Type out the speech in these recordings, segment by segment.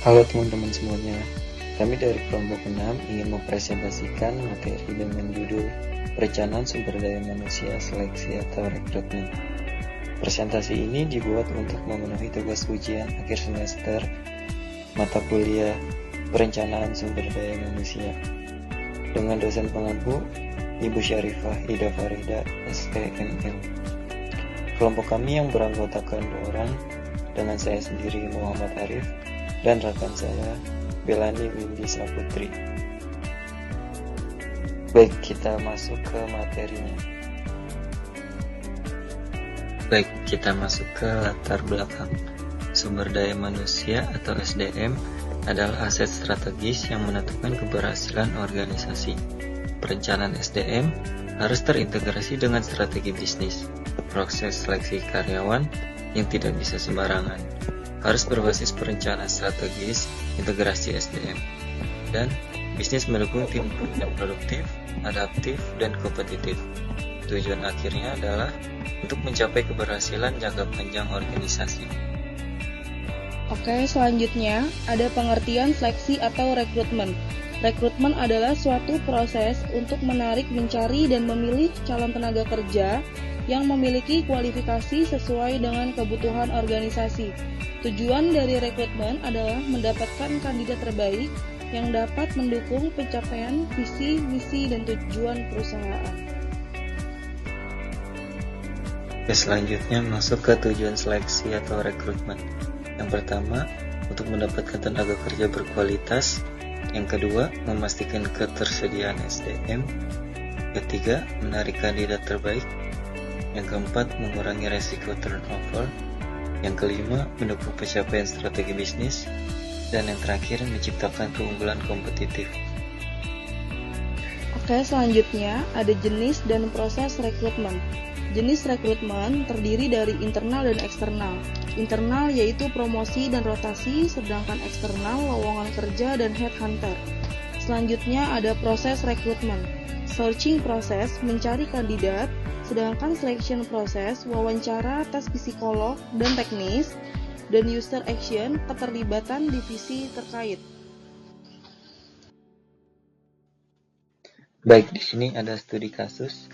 Halo teman-teman semuanya, kami dari kelompok 6 ingin mempresentasikan materi dengan judul Perencanaan Sumber Daya Manusia Seleksi atau Rekrutmen. Presentasi ini dibuat untuk memenuhi tugas ujian akhir semester mata kuliah Perencanaan Sumber Daya Manusia dengan dosen pengampu Ibu Syarifah Ida Farida SPML. Kelompok kami yang beranggotakan 2 orang dengan saya sendiri Muhammad Arif dan rekan saya Belani Windy Saputri. Baik, kita masuk ke materinya. Baik, kita masuk ke latar belakang. Sumber daya manusia atau SDM adalah aset strategis yang menentukan keberhasilan organisasi. Perencanaan SDM harus terintegrasi dengan strategi bisnis. Proses seleksi karyawan yang tidak bisa sembarangan harus berbasis perencanaan strategis, integrasi SDM, dan bisnis mendukung tim yang produktif, adaptif, dan kompetitif. Tujuan akhirnya adalah untuk mencapai keberhasilan jangka panjang organisasi. Oke, selanjutnya ada pengertian seleksi atau rekrutmen. Rekrutmen adalah suatu proses untuk menarik, mencari, dan memilih calon tenaga kerja yang memiliki kualifikasi sesuai dengan kebutuhan organisasi. Tujuan dari rekrutmen adalah mendapatkan kandidat terbaik yang dapat mendukung pencapaian visi, misi, dan tujuan perusahaan. Oke, selanjutnya masuk ke tujuan seleksi atau rekrutmen. Yang pertama, untuk mendapatkan tenaga kerja berkualitas. Yang kedua, memastikan ketersediaan SDM. Ketiga, menarik kandidat terbaik. Yang keempat, mengurangi resiko turnover. Yang kelima, mendukung pencapaian strategi bisnis. Dan yang terakhir, menciptakan keunggulan kompetitif. Oke, selanjutnya ada jenis dan proses rekrutmen. Jenis rekrutmen terdiri dari internal dan eksternal. Internal yaitu promosi dan rotasi, sedangkan eksternal lowongan kerja dan headhunter. Selanjutnya ada proses rekrutmen. Searching proses, mencari kandidat, sedangkan selection proses, wawancara, tes psikolog dan teknis, dan user action, keterlibatan divisi terkait. Baik, di sini ada studi kasus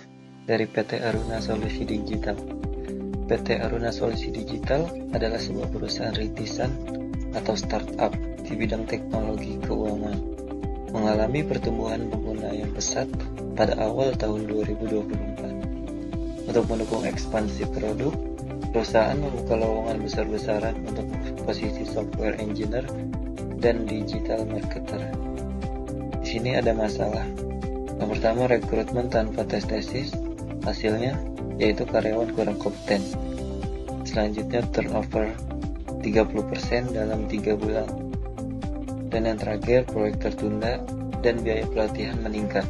dari PT Aruna Solusi Digital. PT Aruna Solusi Digital adalah sebuah perusahaan rintisan atau startup di bidang teknologi keuangan, mengalami pertumbuhan pengguna yang pesat pada awal tahun 2024. Untuk mendukung ekspansi produk, perusahaan membuka lowongan besar-besaran untuk posisi software engineer dan digital marketer. Di sini ada masalah. Yang pertama, rekrutmen tanpa tes tesis, hasilnya yaitu karyawan kurang kompeten. Selanjutnya, turnover 30% dalam 3 bulan. Dan yang terakhir, proyek tertunda dan biaya pelatihan meningkat.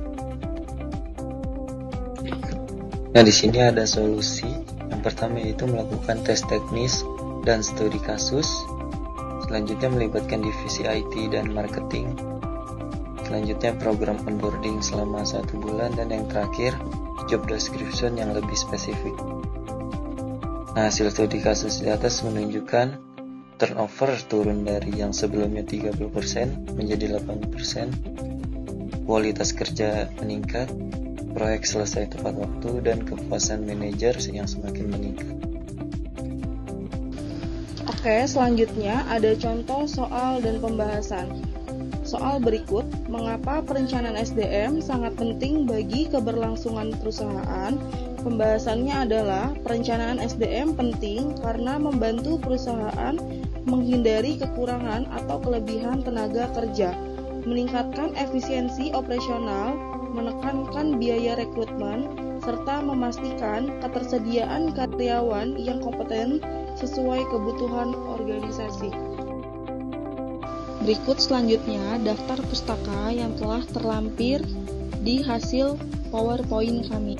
Nah, di sini ada solusi. Yang pertama yaitu melakukan tes teknis dan studi kasus. Selanjutnya melibatkan divisi IT dan marketing. Selanjutnya program onboarding selama 1 bulan. Dan yang terakhir, job description yang lebih spesifik. Nah, hasil studi kasus di atas menunjukkan turnover turun dari yang sebelumnya 30% menjadi 8%. Kualitas kerja meningkat. Proyek selesai tepat waktu dan kepuasan manajer yang semakin meningkat. Oke, selanjutnya ada contoh soal dan pembahasan. Soal berikut, mengapa perencanaan SDM sangat penting bagi keberlangsungan perusahaan? Pembahasannya adalah perencanaan SDM penting karena membantu perusahaan menghindari kekurangan atau kelebihan tenaga kerja, meningkatkan efisiensi operasional, menekankan biaya rekrutmen, serta memastikan ketersediaan karyawan yang kompeten sesuai kebutuhan organisasi. Berikut selanjutnya daftar pustaka yang telah terlampir di hasil PowerPoint kami.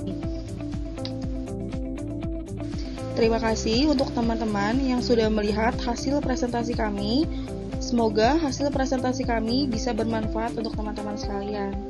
Terima kasih untuk teman-teman yang sudah melihat hasil presentasi kami. Semoga hasil presentasi kami bisa bermanfaat untuk teman-teman sekalian.